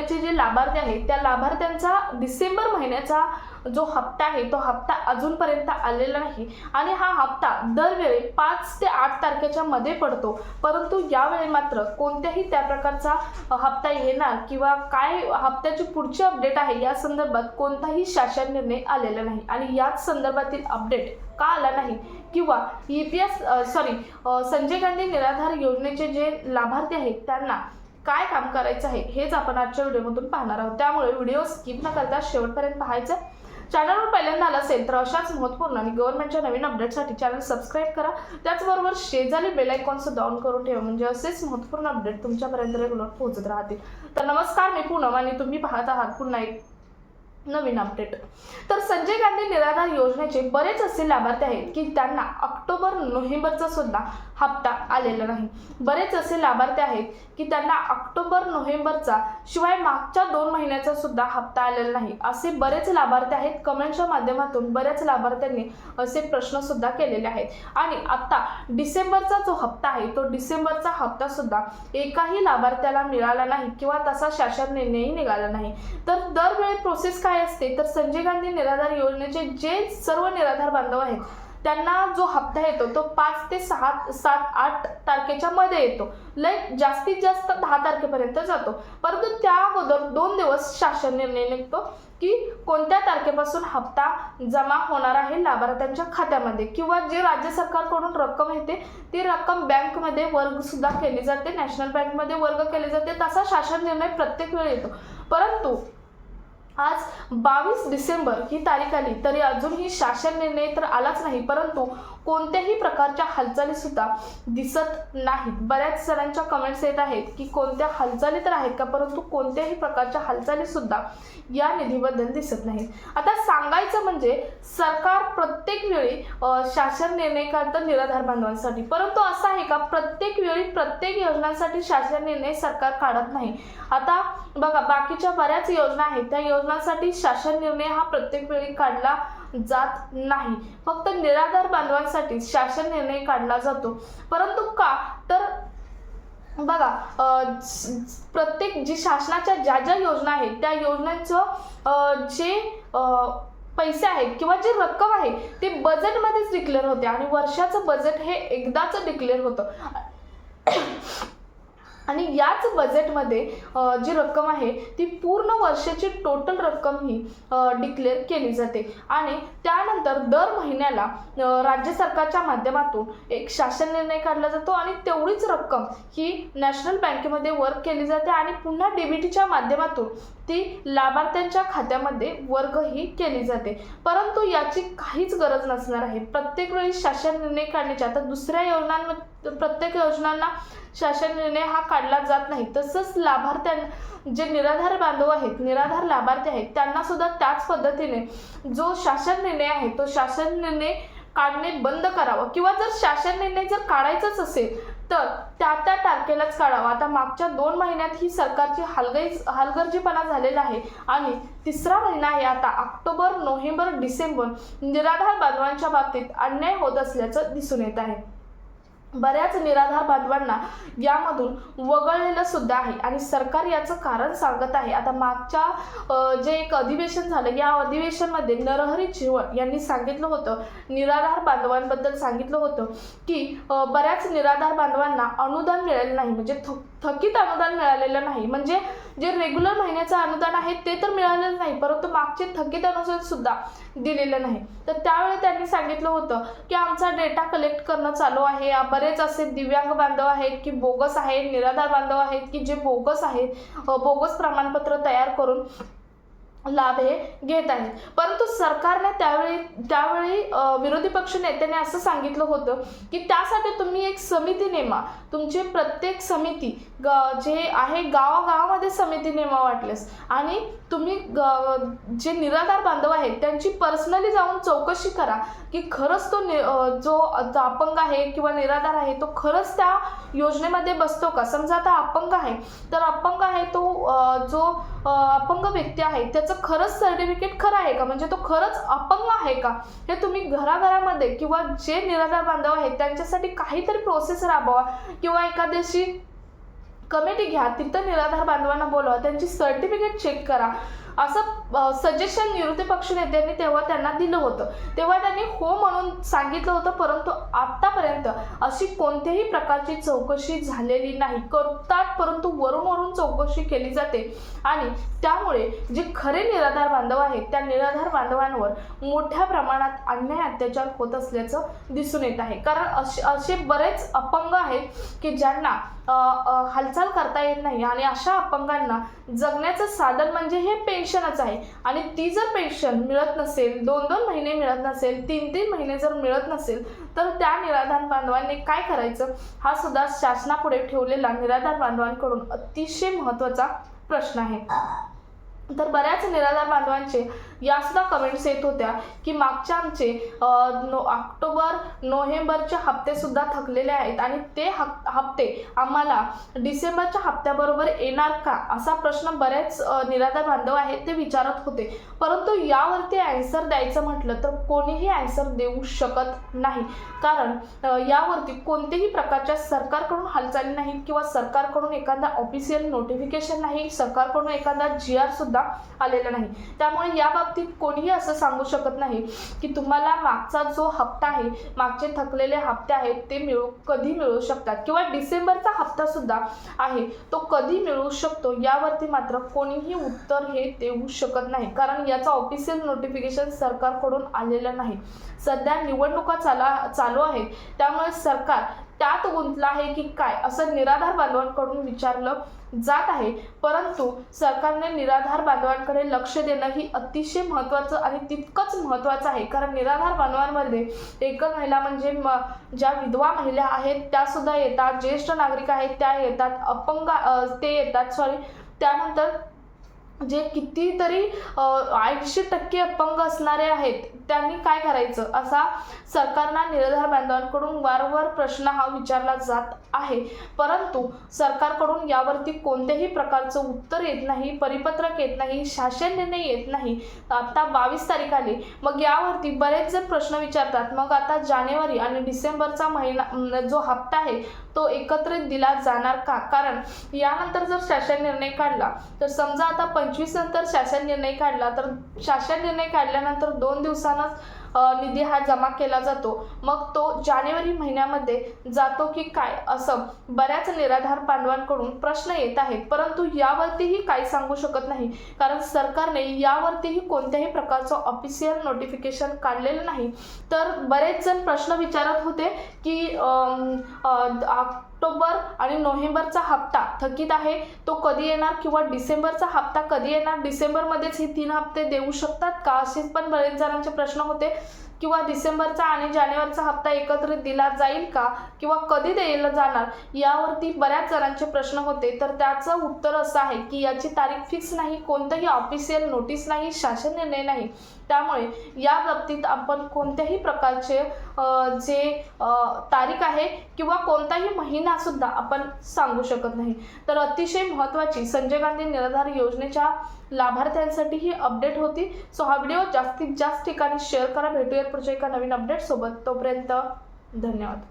योजनेचे जे लाभार्थी आहेत त्या लाभार्थ्यांचा डिसेंबर महिन्याचा जो हप्ता आहे तो हप्ता अजूनपर्यंत आलेला नाही आणि हा हप्ता दरवेळी 5 ते 8 तारखेच्या मध्ये पडतो, परंतु यावेळी मात्र कोणत्याही त्या प्रकारचा हप्ता येणार किंवा काय हप्त्याची पुढची अपडेट आहे या संदर्भात कोणताही शासन निर्णय आलेला नाही आणि याच संदर्भातील अपडेट का आला नाही किंवा संजय गांधी निराधार योजनेचे जे लाभार्थी आहेत त्यांना काय काम करायचं आहे हेच आपण आजच्या व्हिडिओमधून पाहणार आहोत। त्यामुळे व्हिडिओ स्किप न करता शेवटपर्यंत पाहायचं। चॅनलवर पहिल्यांदा आला असेल तर अशाच महत्त्वपूर्ण आणि गव्हर्नमेंटच्या नवीन अपडेटसाठी चॅनल सबस्क्राईब करा, त्याचबरोबर शेजारी बेल आयकॉन सुद्धा ऑन करून ठेवा म्हणजे असेच महत्त्वपूर्ण अपडेट तुमच्यापर्यंत रेग्युलर पोहोचत राहतील। तर नमस्कार, मी पूनम आणि तुम्ही पाहत आहात पुन्हा एक नवीन अपडेट। तर संजय गांधी निराधार योजनेचे बरेच असे लाभार्थी आहेत की त्यांना ऑक्टोबर नोव्हेंबरचा सुद्धा हप्ता आलेला नाही। बरेच असे लाभार्थी आहेत की त्यांना ऑक्टोबर नोव्हेंबरचा शिवाय मागच्या 2 महिन्याचा सुद्धा हप्ता आलेला नाही। असे बरेच लाभार्थी आहेत, कमेंटच्या माध्यमातून बऱ्याच लाभार्थ्यांनी असे प्रश्न सुद्धा केलेले आहेत आणि आता डिसेंबरचा जो हप्ता आहे तो डिसेंबरचा हप्ता सुद्धा एकाही लाभार्थ्याला मिळाला नाही किंवा तसा शासन निर्णयही निघाला नाही। तर दरवेळी प्रोसेस काय असते तर संजय गांधी निराधार योजनेचे जे सर्व निराधार बांधव आहेत त्यांना जो हप्ता येतो तो 5 ते 7-8 तारखेच्या मध्ये येतो, जास्तीत जास्त 10 तारखेपर्यंत जातो, परंतु त्या अगोदर 2 दिवस शासन निर्णय निघतो की कोणत्या तारखेपासून हप्ता जमा होणार आहे लाभार्थ्यांच्या खात्यामध्ये किंवा जे राज्य सरकारकडून रक्कम येते ती रक्कम बँकमध्ये वर्ग सुद्धा केली जाते, नॅशनल बँकमध्ये वर्ग केले जाते, तसा शासन निर्णय प्रत्येक वेळी येतो। परंतु आज 22 डिसेंबर ही तारीख आली तरी अजूनही शासन निर्णय तर आलाच नाही, परंतु कोणत्याही प्रकारच्या हालचाली सुद्धा दिसत नाहीत। बऱ्याच जणांच्या कमेंट्स येत आहेत की कोणत्या हालचाली तर आहेत का, परंतु कोणत्याही प्रकारच्या हालचाली सुद्धा या निधीबद्दल दिसत नाहीत। आता सांगायचं म्हणजे सरकार प्रत्येक वेळी शासन निर्णय काढतं निराधार बांधवांसाठी, परंतु असं आहे का प्रत्येक वेळी प्रत्येक योजनांसाठी शासन निर्णय सरकार काढत नाही। आता बघा बाकीच्या बऱ्याच योजना आहेत त्या योजनांसाठी शासन निर्णय हा प्रत्येक वेळी काढला जात नाही, फक्त निराधार बांधवांसाठी शासन निर्णय काढला जातो। परंतु का तर बघा प्रत्येक जी शासनाच्या ज्या योजना आहेत त्या योजनांचं जे पैसे आहेत किंवा जी रक्कम आहे ते बजेटमध्येच डिक्लेअर होते आणि वर्षाचं बजेट हे एकदाच डिक्लेअर होतं आणि याच बजेटमध्ये जी रक्कम आहे ती पूर्ण वर्षाची टोटल रक्कम ही डिक्लेअर केली जाते आणि त्यानंतर दर महिन्याला राज्य सरकारच्या माध्यमातून एक शासन निर्णय काढला जातो आणि तेवढीच रक्कम ही नॅशनल बँकेमध्ये वर्ग केली जाते आणि पुन्हा डीबीटीच्या माध्यमातून ती लाभार्थ्यांच्या खात्यामध्ये वर्ग ही केली जाते। परंतु याची काहीच गरज नसणार आहे प्रत्येक वेळी शासन निर्णय काढण्याची। आता दुसऱ्या योजनांमध्ये प्रत्येक योजनांना शासन निर्णय हा काढला जात नाही, तसंच लाभार्थ्यांना जे निराधार बांधव आहेत निराधार लाभार्थी आहेत त्यांना सुद्धा त्याच पद्धतीने जो शासन निर्णय आहे तो शासन निर्णय काढणे बंद करावं किंवा जर शासन निर्णय जर काढायचाच असेल तर त्या तारखेलाच काढावा। आता मागच्या 2 महिन्यात ही सरकारची हलगर्जीपणा झालेला आहे आणि तिसरा महिना आहे आता ऑक्टोबर नोव्हेंबर डिसेंबर निराधार बांधवांच्या बाबतीत अन्याय होत असल्याचं दिसून येत आहे। बऱ्याच निराधार बांधवांना यामधून वगळलेलं सुद्धा आहे आणि सरकार याचं कारण सांगत आहे। आता मागच्या जे एक अधिवेशन झालं या अधिवेशनमध्ये नरहरी झिरवळ यांनी सांगितलं होतं, निराधार बांधवांबद्दल सांगितलं होतं की बऱ्याच निराधार बांधवांना अनुदान मिळालेलं नाही, म्हणजे थकीत अनुदान मिळालेलं नाही, म्हणजे जे रेग्युलर महिन्याचं अनुदान आहे ते तर मिळालेलं नाही परंतु मागचे थकीत अनुदान सुद्धा दिलेलं नाही। तर त्यावेळी त्यांनी सांगितलं होतं की आमचा डेटा कलेक्ट करणं चालू आहे, बरेच असे दिव्यांग बांधव आहेत की बोगस आहेत, निराधार बांधव आहेत की जे बोगस आहेत, बोगस प्रमाणपत्र तयार करून लाभ हे घेत आहेत। परंतु सरकारने त्यावेळी विरोधी पक्ष नेत्याने असं सांगितलं होतं की त्यासाठी तुम्ही एक समिती नेमा, तुमची प्रत्येक समिती जे आहे गावागावामध्ये समिती नेमा वाटलेस आणि तुम्ही जे निराधार बांधव आहेत त्यांची पर्सनली जाऊन चौकशी करा की खरंच तो जो अपंग आहे किंवा निराधार आहे तो खरंच त्या योजनेमध्ये बसतो का। समजा आता अपंग आहे तर अपंग आहे तो जो अपंग व्यक्ती आहे त्याचं खरंच सर्टिफिकेट खरं आहे का, म्हणजे तो खरंच अपंग आहे का, हे तुम्ही घराघरामध्ये किंवा जे निराधार बांधव आहेत त्यांच्यासाठी काहीतरी प्रोसेस राबवा किंवा एखाद्याशी कमिटी घ्या, तिथं निराधार बांधवांना बोलवा, त्यांची सर्टिफिकेट चेक करा, असं सजेशन विरोधी पक्ष नेत्यांनी तेव्हा त्यांना दिलं होतं. तेव्हा त्यांनी हो म्हणून सांगितलं होतं, परंतु आतापर्यंत अशी कोणत्याही प्रकारची चौकशी झालेली नाही. करतात परंतु वरून चौकशी केली जाते आणि त्यामुळे जे खरे निराधार बांधव आहेत त्या निराधार बांधवांवर मोठ्या प्रमाणात अन्याय अत्याचार होत असल्याचं दिसून येत आहे. कारण असे बरेच अपंग आहेत की ज्यांना हालचाल करता येत नाही आणि अशा अपंगांना जगण्याचं साधन म्हणजे हे पेन्शनच आहे. आणि ती जर पेन्शन मिळत नसेल, 2-2 महिने मिळत नसेल, 3-3 महिने जर मिळत नसेल, तर त्या निराधार बांधवांनी काय करायचं, हा सुद्धा शासनापुढे ठेवलेला निराधार बांधवांकडून अतिशय महत्त्वाचा प्रश्न आहे. तर बऱ्याच निराधार बांधवांचे या सुद्धा कमेंट्स येत होत्या की मागच्या आमचे ऑक्टोबर नोव्हेंबरचे हप्ते सुद्धा थकलेले आहेत आणि ते हप्ते आम्हाला डिसेंबरच्या हप्त्याबरोबर येणार का, असा प्रश्न बरेच निराधार बांधव आहेत ते विचारत होते. परंतु यावरती ॲन्सर द्यायचं म्हटलं तर कोणीही ॲन्सर देऊ शकत नाही. कारण यावरती कोणत्याही प्रकारच्या सरकारकडून हालचाली नाहीत किंवा सरकारकडून एखादा ऑफिशियल नोटिफिकेशन नाही, सरकारकडून एखादा GR सुद्धा आलेला नाही. त्यामुळे या बाबतीत कोणीही असं सांगू शकत नाही की तुम्हाला मागचा जो हप्ता आहे, मागचे थकलेले हप्ते आहेत ते कधी मिळू शकतात किंवा डिसेंबरचा हप्ता सुद्धा आहे तो कधी मिळू शकतो, यावरती मात्र कोणीही उत्तर हे देऊ शकत नाही. कारण याचा ऑफिशियल नोटिफिकेशन सरकारकडून आलेलं नाही. सध्या निवडणुका चालू आहेत, त्यामुळे सरकार त्यात गुंतलं आहे की काय असं निराधार बांधवांकडून विचारलं जात आहे. परंतु सरकारने निराधार बांधवांकडे लक्ष देणं ही अतिशय महत्त्वाचं आणि तितकंच महत्त्वाचं आहे. कारण निराधार बांधवांमध्ये एकल महिला म्हणजे ज्या विधवा महिला आहेत त्या सुद्धा येतात, ज्येष्ठ नागरिक आहेत त्या येतात, अपंग ते येतात, त्यानंतर जे कितीतरी 80% अपंग असणारे आहेत त्यांनी काय करायचं, असा सरकारला निराधार बांधवांकडून वारंवार प्रश्न हा विचारला जात आहे. परंतु सरकारकडून यावरती कोणत्याही प्रकारचं उत्तर येत नाही, परिपत्रक येत नाही, शासन निर्णय येत नाही. आता 22 तारीख आली, मग यावरती बरेच जण प्रश्न विचारतात, मग आता जानेवारी आणि डिसेंबरचा महिना जो हप्ता आहे तो एकत्रित दिला जाणार का? कारण यानंतर जर शासन निर्णय काढला तर समजा आता 25 नंतर शासन निर्णय काढला तर शासन निर्णय काढल्यानंतर 2 दिवसांनाच निधी हा जमा केला जातो, मग तो जानेवारी महिन्यामध्ये जातो की काय, असं बऱ्याच निराधार बांधवांकडून प्रश्न येत आहेत. परंतु यावरतीही काही सांगू शकत नाही कारण सरकारने यावरतीही कोणत्याही प्रकारचं ऑफिशियल नोटिफिकेशन काढलेलं नाही. तर बरेच जण प्रश्न विचारत होते की ऑक्टोबर आणि नोव्हेंबरचा हप्ता थकीत आहे तो कधी येणार किंवा डिसेंबरचा हप्ता कधी येणार, डिसेंबरमध्येच हे 3 हप्ते देऊ शकतात का, असेच पण बरेच जणांचे प्रश्न होते. किंवा डिसेंबरचा आणि जानेवारीचा हप्ता एकत्रित दिला जाईल का किंवा कधी द्यायला जाणार, यावरती बऱ्याच जणांचे प्रश्न होते. तर त्याचं उत्तर असं आहे की याची तारीख फिक्स नाही, कोणतंही ऑफिशियल नोटीस नाही, शासन निर्णय नाही. त्यामुळे या बाबतीत आपण कोणत्याही प्रकारचे जे तारीख आहे किंवा कोणताही महिना सुद्धा आपण सांगू शकत नाही. तर अतिशय महत्त्वाची संजय गांधी निराधार योजनेच्या लाभार्थ्यांसाठी ही अपडेट होती. सो हा व्हिडिओ जास्तीत जास्त ठिकाणी शेअर करा. भेटूयात पुढच्या एका नवीन अपडेट सोबत. तोपर्यंत धन्यवाद.